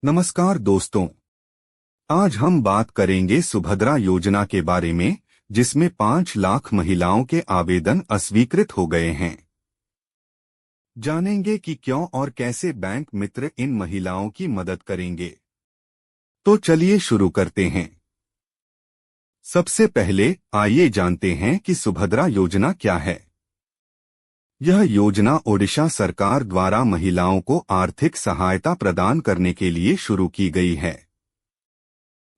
नमस्कार दोस्तों। आज हम बात करेंगे सुभद्रा योजना के बारे में, जिसमें 5 लाख महिलाओं के आवेदन अस्वीकृत हो गए हैं। जानेंगे कि क्यों और कैसे बैंक मित्र इन महिलाओं की मदद करेंगे। तो चलिए शुरू करते हैं। सबसे पहले आइए जानते हैं कि सुभद्रा योजना क्या है। यह योजना ओडिशा सरकार द्वारा महिलाओं को आर्थिक सहायता प्रदान करने के लिए शुरू की गई है।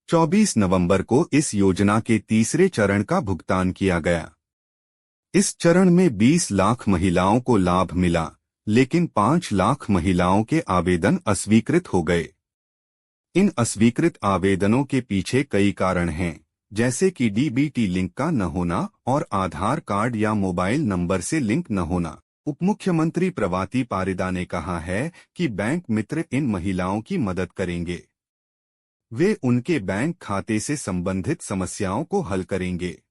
24 नवंबर को इस योजना के तीसरे चरण का भुगतान किया गया। इस चरण में 20 लाख महिलाओं को लाभ मिला, लेकिन 5 लाख महिलाओं के आवेदन अस्वीकृत हो गए। इन अस्वीकृत आवेदनों के पीछे कई कारण हैं, जैसे कि डीबीटी लिंक का न होना और आधार कार्ड या मोबाइल नंबर से लिंक न होना। उपमुख्यमंत्री प्रभाती पारिदा ने कहा है कि बैंक मित्र इन महिलाओं की मदद करेंगे। वे उनके बैंक खाते से संबंधित समस्याओं को हल करेंगे।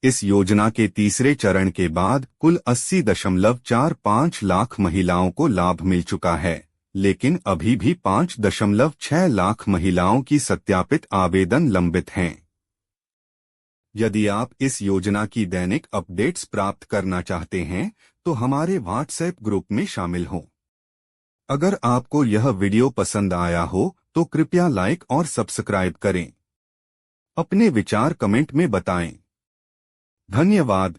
इस योजना के तीसरे चरण के बाद कुल 80.45 लाख महिलाओं को लाभ मिल चुका है, लेकिन अभी भी 5.6 लाख महिलाओं की सत्यापित आवेदन लंबित हैं। यदि आप इस योजना की दैनिक अपडेट्स प्राप्त करना चाहते हैं, तो हमारे व्हाट्सएप ग्रुप में शामिल हों। अगर आपको यह वीडियो पसंद आया हो, तो कृपया लाइक और सब्सक्राइब करें। अपने विचार कमेंट में बताएं। धन्यवाद।